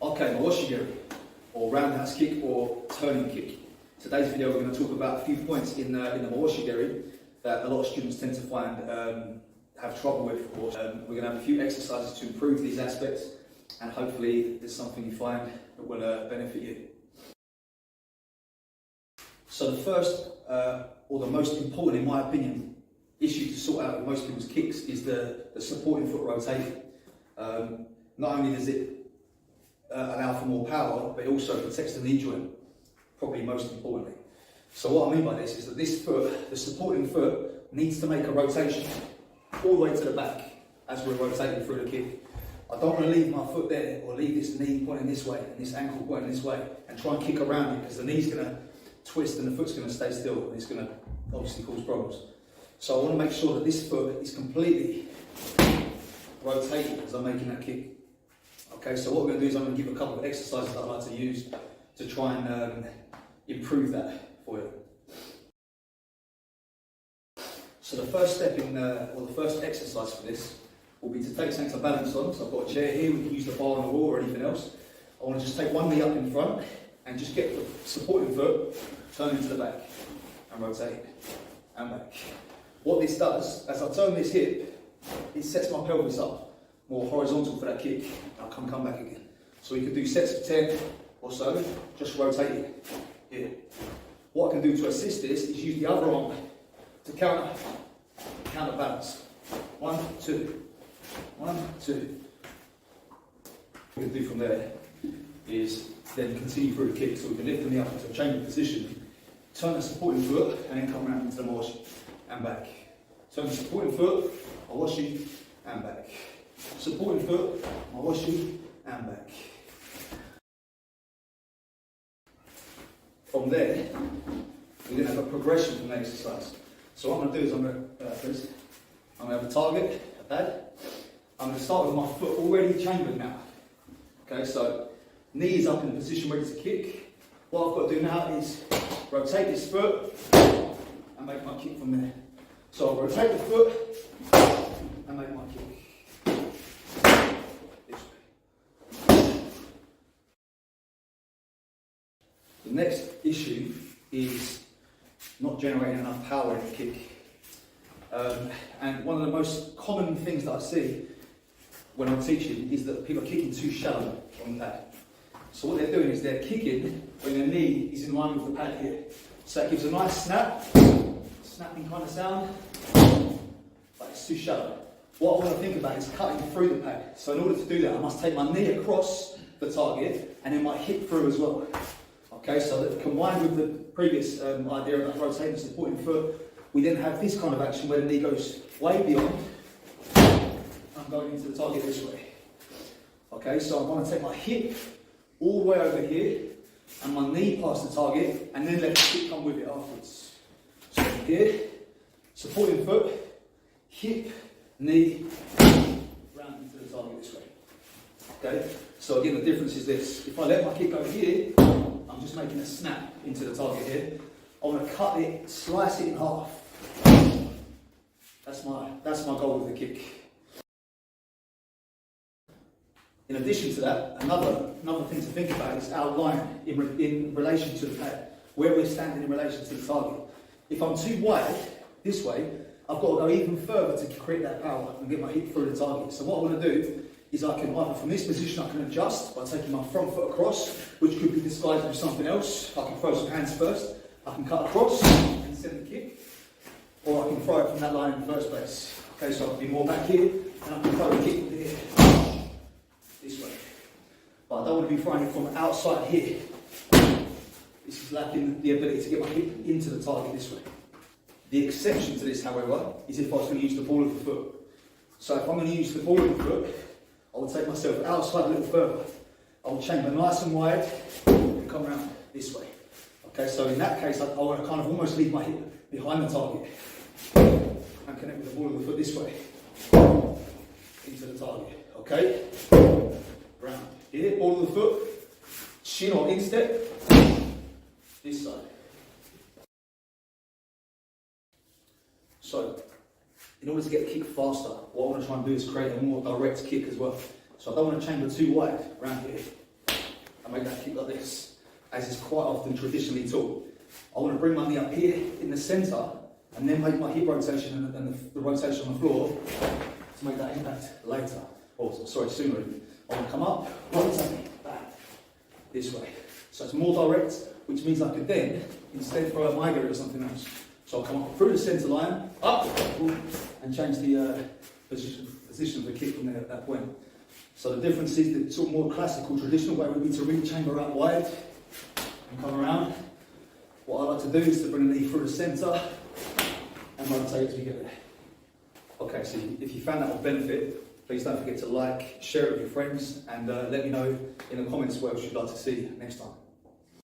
Okay, Mawashi or roundhouse kick or turning kick. Today's video we're going to talk about a few points in the Mawashi that a lot of students tend to find have trouble with. We're going to have a few exercises to improve these aspects, and hopefully there's something you find that will benefit you. So the first, or the most important in my opinion, issue to sort out with most people's kicks is the supporting foot rotating. Not only does it allow for more power, but it also protects the knee joint, probably most importantly. So what I mean by this is that this foot, the supporting foot, needs to make a rotation all the way to the back as we're rotating through the kick. I don't want to leave my foot there or leave this knee pointing this way and this ankle pointing this way and try and kick around it, because the knee's going to twist and the foot's going to stay still, and it's going to obviously cause problems. So I want to make sure that this foot is completely rotated as I'm making that kick. Okay, so what we're going to do is I'm going to give a couple of exercises that I like to use to try and improve that for you. So the first step or the first exercise for this will be to take something to balance on. So I've got a chair here, we can use the bar on the wall or anything else. I want to just take one knee up in front and just get the supporting foot, turn into the back and rotate and back. What this does, as I turn this hip, it sets my pelvis up more horizontal for that kick. I can come back again. So we could do sets of 10 or so, just rotating here. What I can do to assist this is use the other arm to counterbalance. 1, 2, 1, 2. What we can do from there is then continue through the kick. So we can lift the knee up into a chamber position, turn the supporting foot, and then come around into the Mawashi and back. Turn the supporting foot, Mawashi and back. Supporting foot, Mawashi and back. From there, we're going to have a progression from the exercise. So what I'm going to do is I'm going to have a target, a pad. I'm going to start with my foot already chambered now. Okay, so knees up in the position ready to kick. What I've got to do now is rotate this foot and make my kick from there. So I'll rotate the foot and make my kick. This way. The next issue is not generating enough power in the kick. And one of the most common things that I see when I'm teaching is that people are kicking too shallow on the pad. So what they're doing is they're kicking when their knee is in line with the pad here. So that gives a nice snap, snapping kind of sound, but it's too shallow. What I want to think about is cutting through the pad. So in order to do that, I must take my knee across the target and then my hip through as well. Okay, so that combined with the previous idea about rotating the supporting foot, we then have this kind of action where the knee goes way beyond. I'm going into the target this way. Okay, so I want to take my hip all the way over here and my knee past the target, and then let the hip come with it afterwards. So here, supporting foot, hip, knee, round into the target this way. Okay, so again the difference is this. If I let my kick go here, I'm just making a snap into the target here. I want to cut it, slice it in half. That's my goal with the kick. In addition to that, another thing to think about is our line in relation to the pad, where we're standing in relation to the target. If I'm too wide this way, I've got to go even further to create that power and get my hip through the target. So what I want to do is I can either from this position I can adjust by taking my front foot across, which could be disguised with something else. I can throw some hands first, I can cut across and send the kick, or I can throw it from that line in the first place. Okay, so I can be more back here and I can throw the kick here. This way. But I don't want to be throwing it from outside here. This is lacking the ability to get my hip into the target this way. The exception to this, however, is if I was going to use the ball of the foot. So if I'm going to use the ball of the foot, I will take myself outside a little further. I will chamber nice and wide and come around this way. Okay, so in that case, I want to kind of almost leave my hip behind the target and connect with the ball of the foot this way into the target. Okay, round here, ball of the foot, shin or instep, this side. So, in order to get the kick faster, what I want to try and do is create a more direct kick as well. So I don't want to chamber too wide around here. and make that kick like this, as is quite often traditionally taught. I want to bring my knee up here in the centre, and then make my hip rotation and the rotation on the floor to make that impact later. Or, sorry, sooner. I want to come up, rotate, back, this way. So it's more direct, which means I could then, instead throw a migrate or something else. So I'll come up through the centre line, up, and change the position of the kick from there at that point. So the difference is the sort of more classical, traditional way would be to really chamber out wide and come around. What I like to do is to bring the knee through the centre and rotate as we get there. Okay, so if you found that of benefit, please don't forget to like, share it with your friends, and let me know in the comments what else you'd like to see next time.